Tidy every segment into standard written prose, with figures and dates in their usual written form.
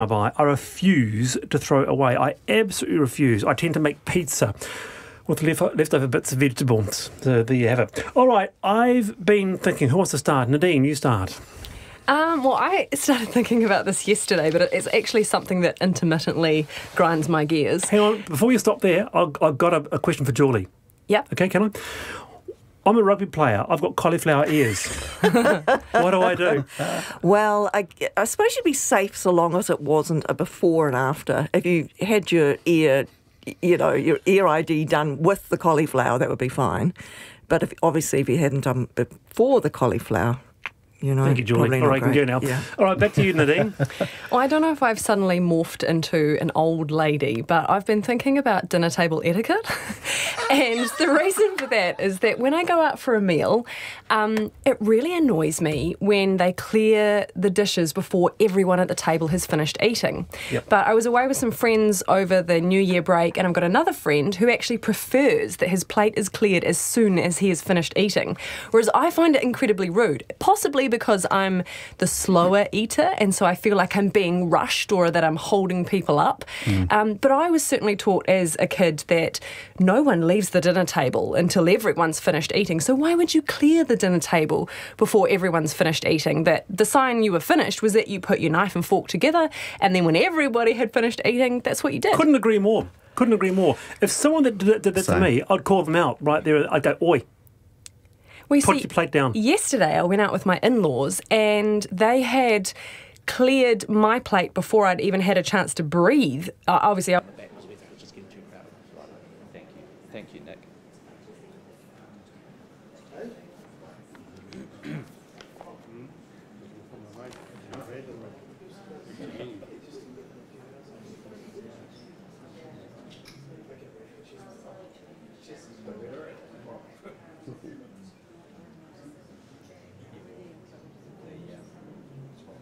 I refuse to throw it away. I absolutely refuse. I tend to make pizza with leftover bits of vegetables. So there you have it. All right, I've been thinking, who wants to start? Nadine, you start. Well, I started thinking about this yesterday, but it's actually something that intermittently grinds my gears. Hang on, before you stop there, I've got a question for Julie. Yep. Okay, can I? I'm a rugby player. I've got cauliflower ears. What do I do? Well, I suppose you'd be safe so long as it wasn't a before and after. If you had your ear, your ear ID done with the cauliflower, that would be fine. But if you hadn't done before the cauliflower, Thank you, Julie. All right, you can go now. Yeah. All right, back to you, Nadine. Well, I don't know if I've suddenly morphed into an old lady, but I've been thinking about dinner table etiquette. And the reason for that is that when I go out for a meal, it really annoys me when they clear the dishes before everyone at the table has finished eating. Yep. But I was away with some friends over the New Year break, and I've got another friend who actually prefers that his plate is cleared as soon as he has finished eating. Whereas I find it incredibly rude, possibly because I'm the slower eater and so I feel like I'm being rushed or that I'm holding people up. But I was certainly taught as a kid that no one leaves the dinner table until everyone's finished eating. So why would you clear the dinner table before everyone's finished eating? That the sign you were finished was that you put your knife and fork together, and then when everybody had finished eating, that's what you did. Couldn't agree more. If someone did that to me, I'd call them out right there. I'd go, oi. Well, Put your plate down. Yesterday I went out with my in-laws and they had cleared my plate before I'd even had a chance to breathe. Obviously, Thank you, Nick.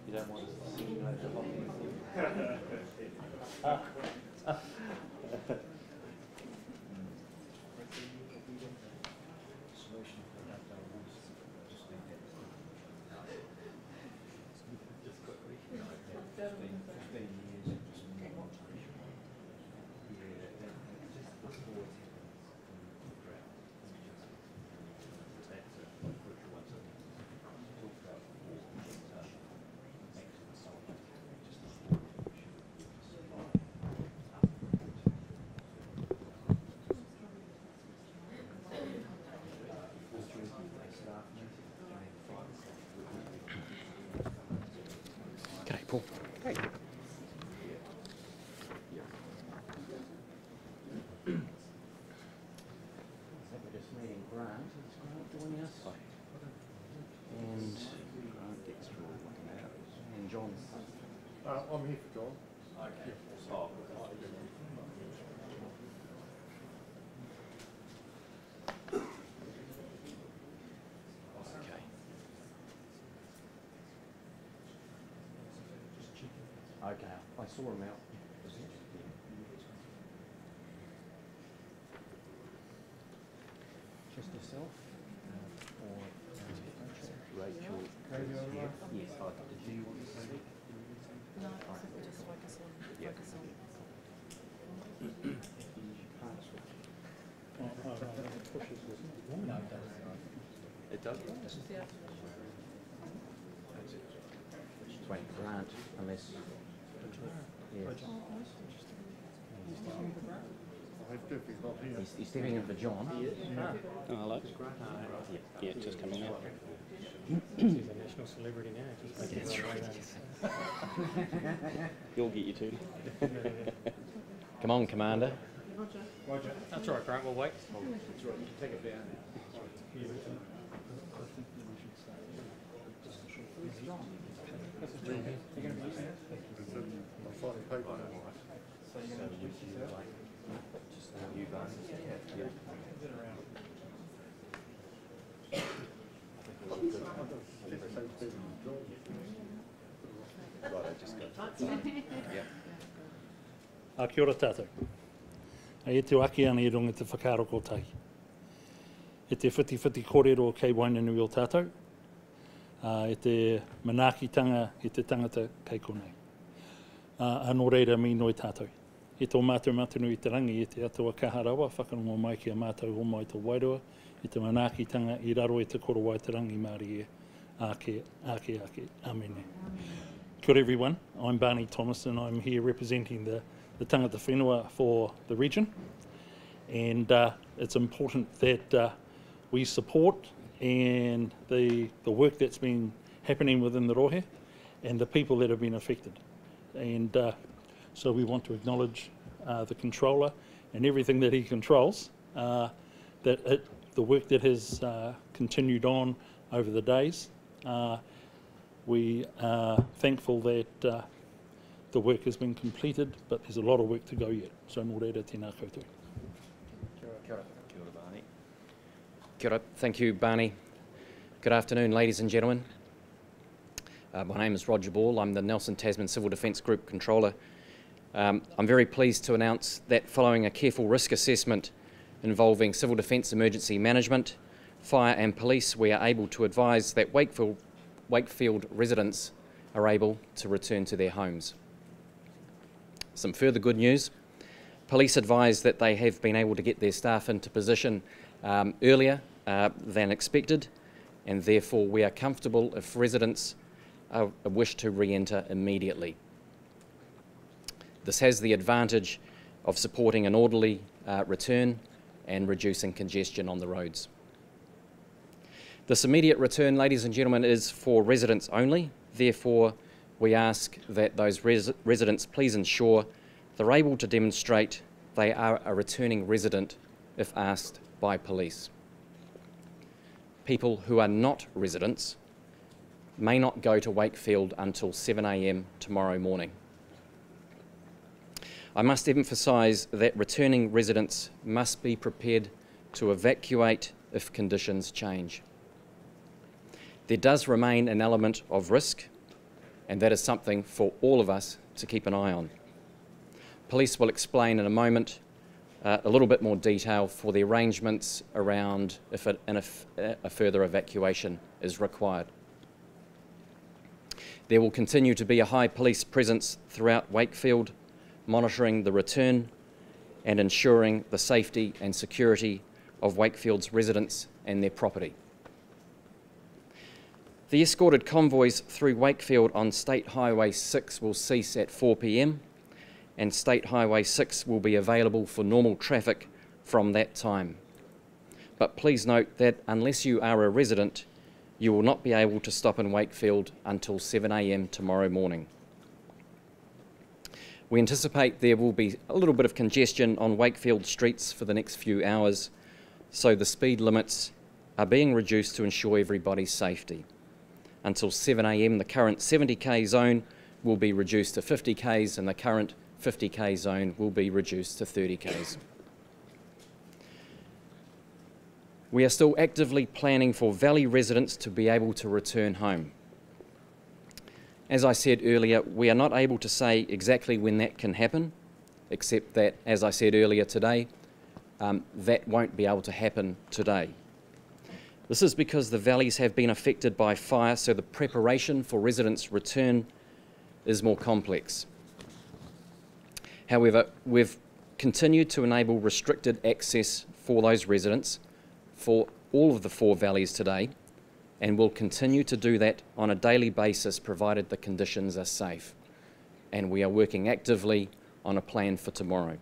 You don't want to see Okay, Paul. We're just meeting Grant. Is Grant joining us? And Grant gets through and John. I'm here for John. Okay. Oh. Okay, I saw him out. Just yourself? Or Rachel? Yes, did you want to speak? No, I think we just focus on. It does? Yeah. Just waiting for Grant, unless... Yeah. He's stepping in for John. Oh, hello. Yeah, just coming out. He's a national celebrity now. That's right. You'll get you too. Come on, Commander. Roger. That's all right, Grant. We'll wait. That's right. You take it down. Kia ora tātou. E te waki ana I runga te whakaroko tai. E te whiti kōrero kei Wainanui o tātou. E te manaakitanga I te tangata kei konei. Anō reira mi noi tātou. E tō mātou matunu i te rangi, e te atua kaharawa, whakarongo mai ki a mātou homa i tō wairua, i te manaakitanga i raro i te koro wai te rangi Māori e. Ake. Amene. Kia ora everyone, I'm Barney Thomas and I'm here representing the tangata whenua for the region. And it's important that we support and the work that's been happening within the rohe and the people that have been affected. And so we want to acknowledge the controller and everything that he controls, the work that has continued on over the days. We are thankful that the work has been completed, but there's a lot of work to go yet. So nō reira tēnā koutou. Kia ora, Barney. Kia ora. Thank you, Barney. Good afternoon, ladies and gentlemen. My name is Roger Ball. I'm the Nelson Tasman Civil Defence Group Controller. I'm very pleased to announce that following a careful risk assessment involving civil defence emergency management, fire and police, we are able to advise that Wakefield residents are able to return to their homes. Some further good news. Police advise that they have been able to get their staff into position earlier than expected, and therefore we are comfortable if residents wish to re-enter immediately. This has the advantage of supporting an orderly return and reducing congestion on the roads. This immediate return, ladies and gentlemen, is for residents only. Therefore, we ask that those residents please ensure they're able to demonstrate they are a returning resident if asked by police. People who are not residents may not go to Wakefield until 7 a.m. tomorrow morning. I must emphasise that returning residents must be prepared to evacuate if conditions change. There does remain an element of risk, and that is something for all of us to keep an eye on. Police will explain in a moment a little bit more detail for the arrangements around if a further evacuation is required. There will continue to be a high police presence throughout Wakefield, monitoring the return and ensuring the safety and security of Wakefield's residents and their property. The escorted convoys through Wakefield on State Highway 6 will cease at 4 p.m, and State Highway 6 will be available for normal traffic from that time. But please note that unless you are a resident, you will not be able to stop in Wakefield until 7 a.m. tomorrow morning. We anticipate there will be a little bit of congestion on Wakefield streets for the next few hours, so the speed limits are being reduced to ensure everybody's safety. Until 7 a.m, the current 70k zone will be reduced to 50k's and the current 50k zone will be reduced to 30k's. We are still actively planning for Valley residents to be able to return home. As I said earlier, we are not able to say exactly when that can happen, except that, as I said earlier today, that won't be able to happen today. This is because the valleys have been affected by fire, so the preparation for residents' return is more complex. However, we've continued to enable restricted access for those residents for all of the 4 valleys today, and will continue to do that on a daily basis provided the conditions are safe. And we are working actively on a plan for tomorrow.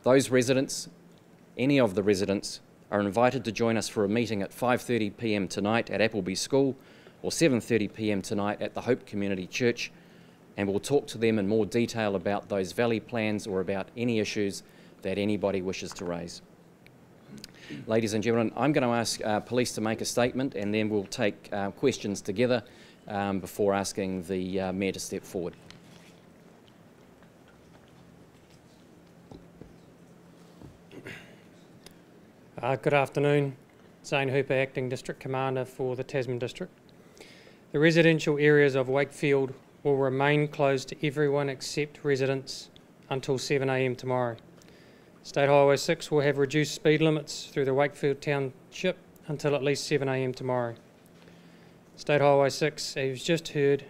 Those residents, any of the residents, are invited to join us for a meeting at 5:30 p.m. tonight at Appleby School or 7:30 p.m. tonight at the Hope Community Church, and we'll talk to them in more detail about those valley plans or about any issues that anybody wishes to raise. Ladies and gentlemen, I'm going to ask police to make a statement, and then we'll take questions together before asking the Mayor to step forward. Good afternoon. Zane Hooper, Acting District Commander for the Tasman District. The residential areas of Wakefield will remain closed to everyone except residents until 7 a.m. tomorrow. State Highway 6 will have reduced speed limits through the Wakefield Township until at least 7 a.m. tomorrow. State Highway 6, as you've just heard,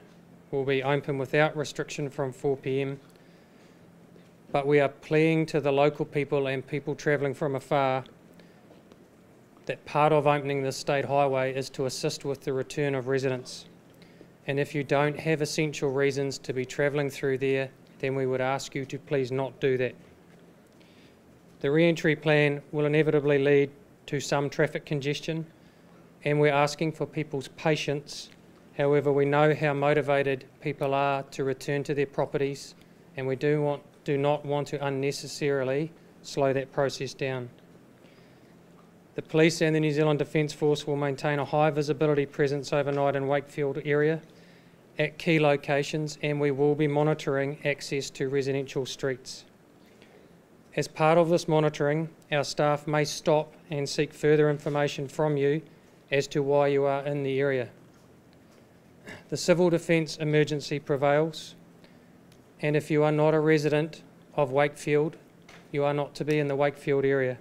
will be open without restriction from 4 p.m, but we are pleading to the local people and people travelling from afar that part of opening the state highway is to assist with the return of residents. And if you don't have essential reasons to be travelling through there, then we would ask you to please not do that. The re-entry plan will inevitably lead to some traffic congestion, and we're asking for people's patience. However, we know how motivated people are to return to their properties, and we do not want to unnecessarily slow that process down. The police and the New Zealand Defence Force will maintain a high visibility presence overnight in Wakefield area at key locations, and we will be monitoring access to residential streets. As part of this monitoring, our staff may stop and seek further information from you as to why you are in the area. The civil defence emergency prevails, and if you are not a resident of Wakefield, you are not to be in the Wakefield area.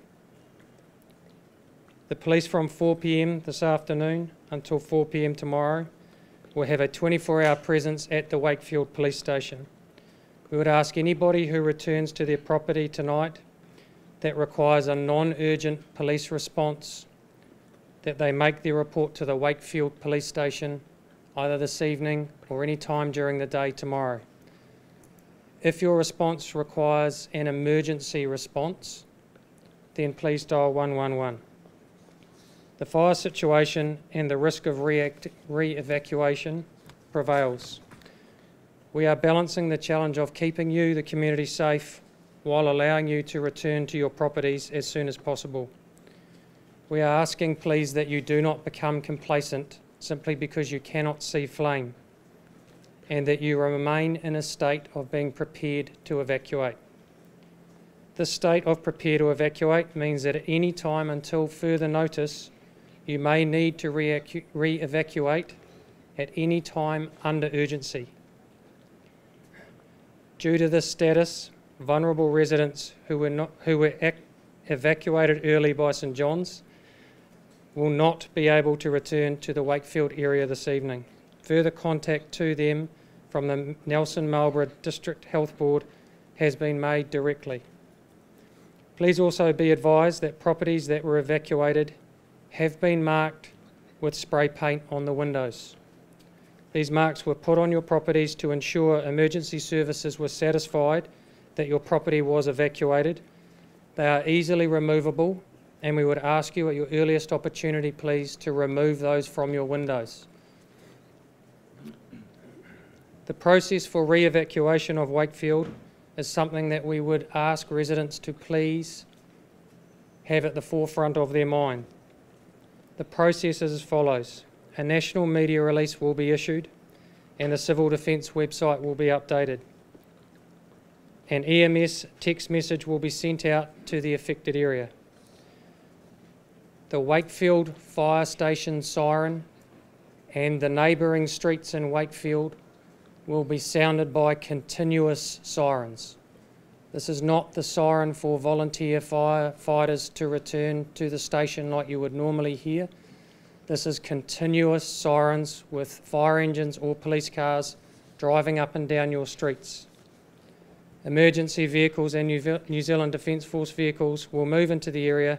The police from 4 p.m. this afternoon until 4 p.m. tomorrow will have a 24-hour presence at the Wakefield police station. We would ask anybody who returns to their property tonight that requires a non-urgent police response that they make their report to the Wakefield police station either this evening or any time during the day tomorrow. If your response requires an emergency response, then please dial 111. The fire situation and the risk of re-evacuation prevails. We are balancing the challenge of keeping you, the community, safe while allowing you to return to your properties as soon as possible. We are asking, please, that you do not become complacent simply because you cannot see flame, and that you remain in a state of being prepared to evacuate. This state of prepare to evacuate means that at any time until further notice, you may need to re-evacuate at any time under urgency. Due to this status, vulnerable residents who were evacuated early by St John's will not be able to return to the Wakefield area this evening. Further contact to them from the Nelson Marlborough District Health Board has been made directly. Please also be advised that properties that were evacuated have been marked with spray paint on the windows. These marks were put on your properties to ensure emergency services were satisfied that your property was evacuated. They are easily removable, and we would ask you at your earliest opportunity, please, to remove those from your windows. The process for re-evacuation of Wakefield is something that we would ask residents to please have at the forefront of their mind. The process is as follows. A national media release will be issued and the Civil Defence website will be updated. An EMS text message will be sent out to the affected area. The Wakefield fire station siren and the neighbouring streets in Wakefield will be sounded by continuous sirens. This is not the siren for volunteer firefighters to return to the station like you would normally hear. This is continuous sirens with fire engines or police cars driving up and down your streets. Emergency vehicles and New Zealand Defence Force vehicles will move into the area,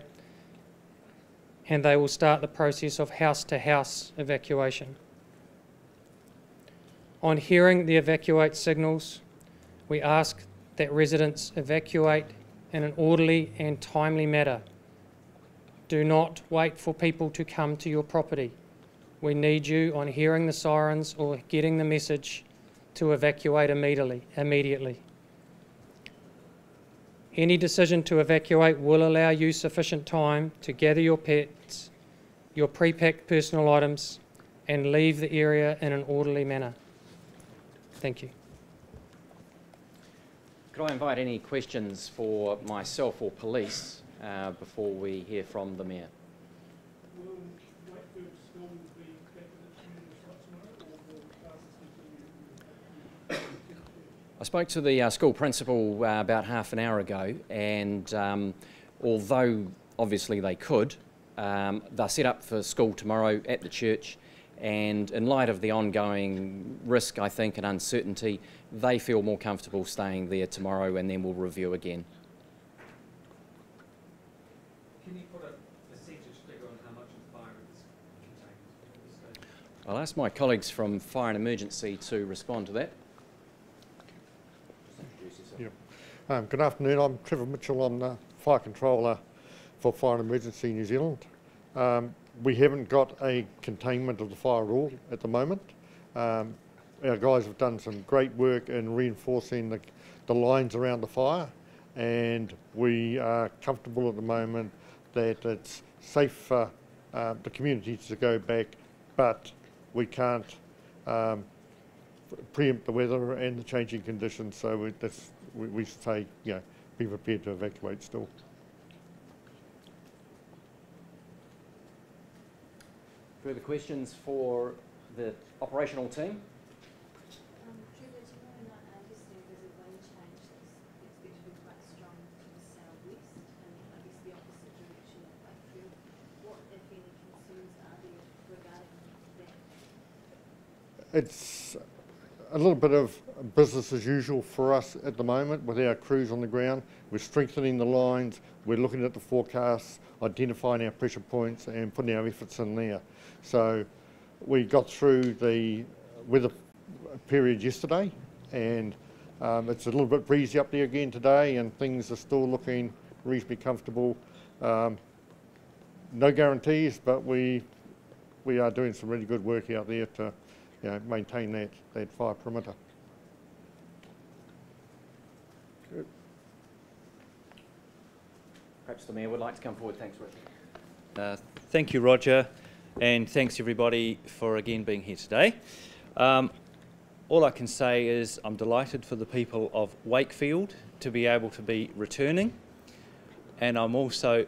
and they will start the process of house-to-house evacuation. On hearing the evacuate signals, we ask that residents evacuate in an orderly and timely manner. Do not wait for people to come to your property. We need you, on hearing the sirens or getting the message, to evacuate immediately. Any decision to evacuate will allow you sufficient time to gather your pets, your pre-packed personal items, and leave the area in an orderly manner. Thank you. Could I invite any questions for myself or police before we hear from the Mayor? Will Wakefield School be back in its usual slot tomorrow, or will classes continue? I spoke to the school principal about half an hour ago, and although obviously they could, they're set up for school tomorrow at the church, And in light of the ongoing risk, I think, and uncertainty, they feel more comfortable staying there tomorrow, and then we'll review again. Can you put a percentage figure on how much of fire is contained at this stage? I'll ask my colleagues from Fire and Emergency to respond to that. Good afternoon, I'm Trevor Mitchell, I'm the Fire Controller for Fire and Emergency New Zealand. We haven't got a containment of the fire at all at the moment. Our guys have done some great work in reinforcing the lines around the fire, and we are comfortable at the moment that it's safe for the community to go back, but we can't preempt the weather and the changing conditions, so we say, you know, be prepared to evacuate still. Further questions for the operational team? Trevor, do you know, yesterday there's a wind change that's expected to be quite strong to the southwest, and I guess the opposite direction of Wakefield. What, if any, concerns are there regarding that? It's a little bit of business as usual for us at the moment with our crews on the ground. We're strengthening the lines, we're looking at the forecasts, identifying our pressure points and putting our efforts in there. So we got through the weather period yesterday, and it's a little bit breezy up there again today, and things are still looking reasonably comfortable. No guarantees, but we are doing some really good work out there to, you know, maintain that fire perimeter. Good. Perhaps the Mayor would like to come forward. Thanks, Rick. Thank you, Roger, and thanks everybody for again being here today. All I can say is I'm delighted for the people of Wakefield to be able to be returning, and I'm also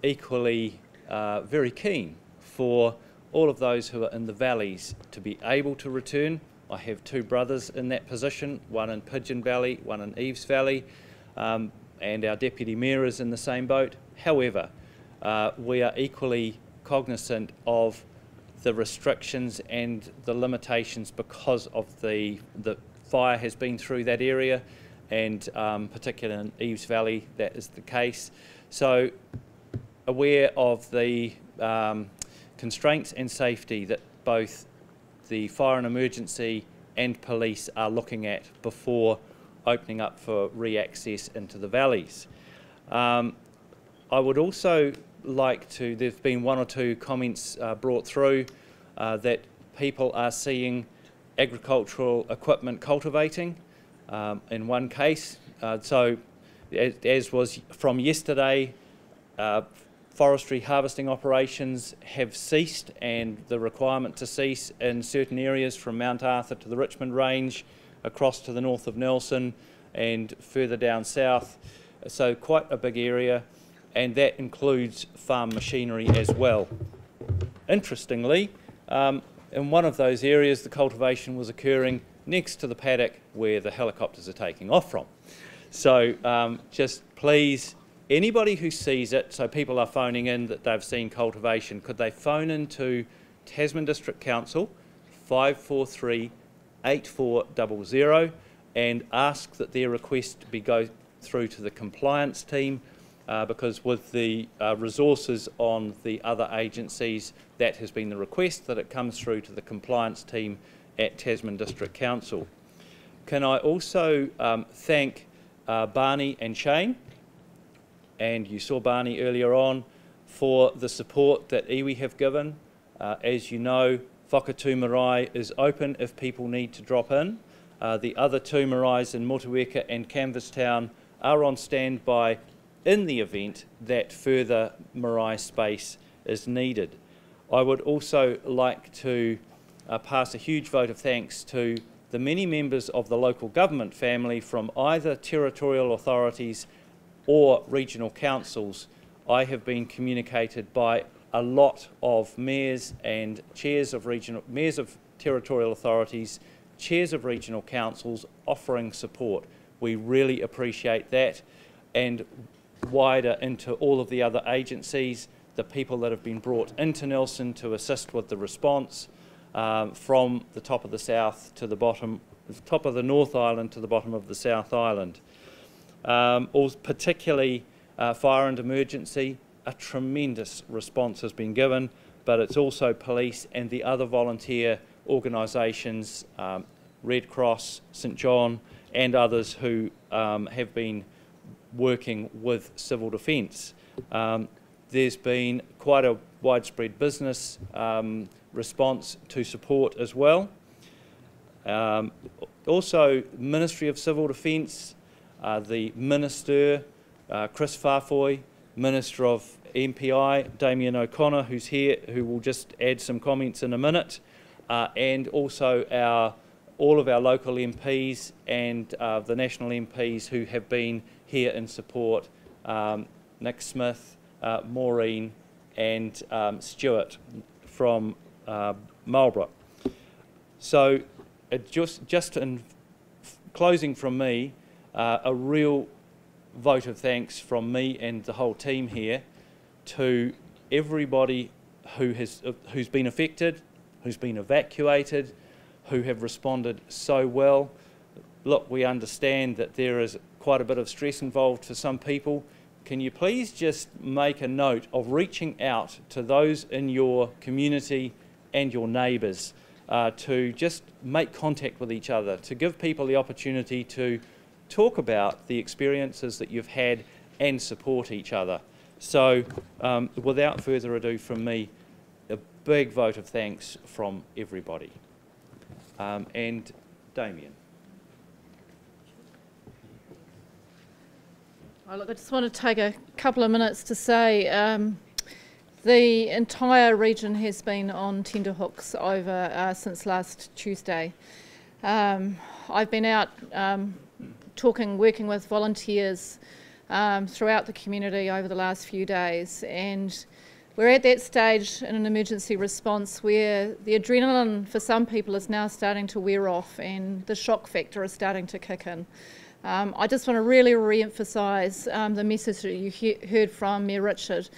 equally very keen for all of those who are in the valleys to be able to return. I have two brothers in that position, one in Pigeon Valley, one in Eves Valley, and our Deputy Mayor is in the same boat. However, we are equally cognizant of the restrictions and the limitations because of the fire has been through that area, and particularly in Eves Valley that is the case. So aware of the constraints and safety that both the fire and emergency and police are looking at before opening up for re-access into the valleys. I would also like to, there's been one or two comments brought through that people are seeing agricultural equipment cultivating in one case. So as was from yesterday, forestry harvesting operations have ceased, and the requirement to cease in certain areas from Mount Arthur to the Richmond Range, across to the north of Nelson and further down south. So quite a big area, and that includes farm machinery as well. Interestingly, in one of those areas the cultivation was occurring next to the paddock where the helicopters are taking off from. So just please, anybody who sees it, so people are phoning in that they've seen cultivation, could they phone into Tasman District Council 543 8400 and ask that their request go through to the compliance team, because with the resources on the other agencies, that has been the request, that it comes through to the compliance team at Tasman District Council. Can I also thank Barney and Shane, and you saw Barney earlier on, for the support that iwi have given. As you know, Whakatū Marae is open if people need to drop in. The other two maraes in Motueka and Canvastown are on standby in the event that further marae space is needed. I would also like to pass a huge vote of thanks to the many members of the local government family from either territorial authorities or regional councils. I have been communicated by a lot of mayors and chairs of territorial authorities, chairs of regional councils offering support. We really appreciate that, and wider into all of the other agencies, the people that have been brought into Nelson to assist with the response, from the top of the south to the bottom, the top of the North Island to the bottom of the South Island. Particularly fire and emergency, a tremendous response has been given, but it's also police and the other volunteer organisations, Red Cross, St John and others who have been working with civil defence. There's been quite a widespread business response to support as well. Also, Ministry of Civil Defence, the Minister, Chris Farfoy, Minister of MPI, Damien O'Connor, who's here, who will just add some comments in a minute, and also all of our local MPs and the national MPs who have been here in support, Nick Smith, Maureen and Stuart from Marlborough. So just in closing from me, a real vote of thanks from me and the whole team here to everybody who's been affected, who's been evacuated, who have responded so well. Look, we understand that there is quite a bit of stress involved for some people. Can you please just make a note of reaching out to those in your community and your neighbours to just make contact with each other, to give people the opportunity to talk about the experiences that you've had and support each other. So without further ado from me, a big vote of thanks from everybody. And Damien. Oh, look, I just want to take a couple of minutes to say the entire region has been on tenterhooks over since last Tuesday. I've been out working with volunteers throughout the community over the last few days, and we're at that stage in an emergency response where the adrenaline for some people is now starting to wear off and the shock factor is starting to kick in. I just want to really re-emphasise the message that you heard from Mayor Richard.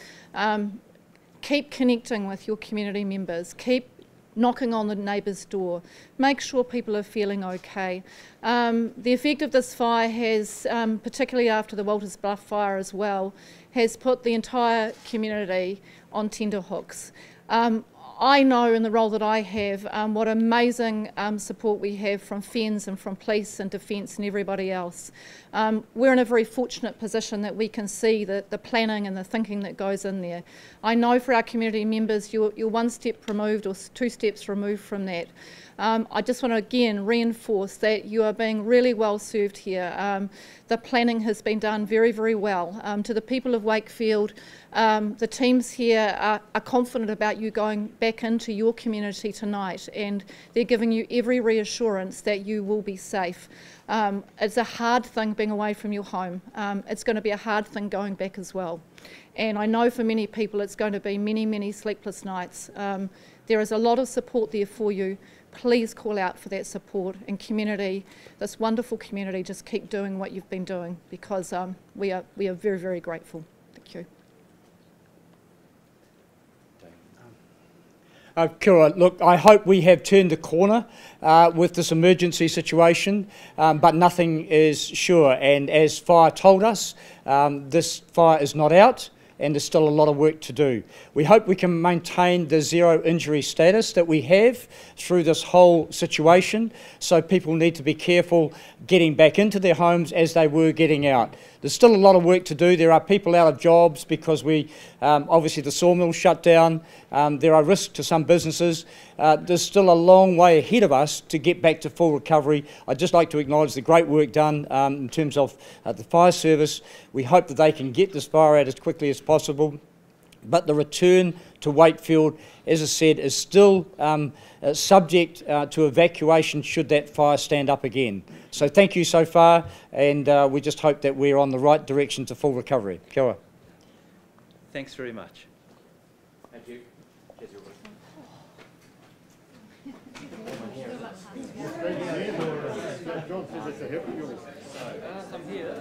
Keep connecting with your community members, keep knocking on the neighbour's door, make sure people are feeling okay. The effect of this fire has, particularly after the Walters Bluff fire as well, has put the entire community on tenterhooks. I know in the role that I have what amazing support we have from FENZ and from police and defence and everybody else. We're in a very fortunate position that we can see the planning and the thinking that goes in there. I know for our community members you're one step removed or two steps removed from that. I just want to again reinforce that you are being really well served here. The planning has been done very, very well. To the people of Wakefield, the teams here are confident about you going back into your community tonight, and they're giving you every reassurance that you will be safe. It's a hard thing being away from your home. It's going to be a hard thing going back as well. And I know for many people it's going to be many, many sleepless nights. There is a lot of support there for you. Please call out for that support, and community, this wonderful community, just keep doing what you've been doing, because we are very, very grateful. Thank you. Kia ora. Look, I hope we have turned the corner with this emergency situation, but nothing is sure. And as fire told us, this fire is not out, and there's still a lot of work to do. We hope we can maintain the zero injury status that we have through this whole situation, so people need to be careful getting back into their homes as they were getting out. There's still a lot of work to do. There are people out of jobs because obviously the sawmill shut down. There are risks to some businesses. There's still a long way ahead of us to get back to full recovery. I'd just like to acknowledge the great work done in terms of the fire service. We hope that they can get this fire out as quickly as possible. But the return to Wakefield, as I said, is still subject to evacuation should that fire stand up again. So thank you so far, and we just hope that we're on the right direction to full recovery. Kia ora. Thanks very much. Thank you. John says it's a heavy yours. I'm here.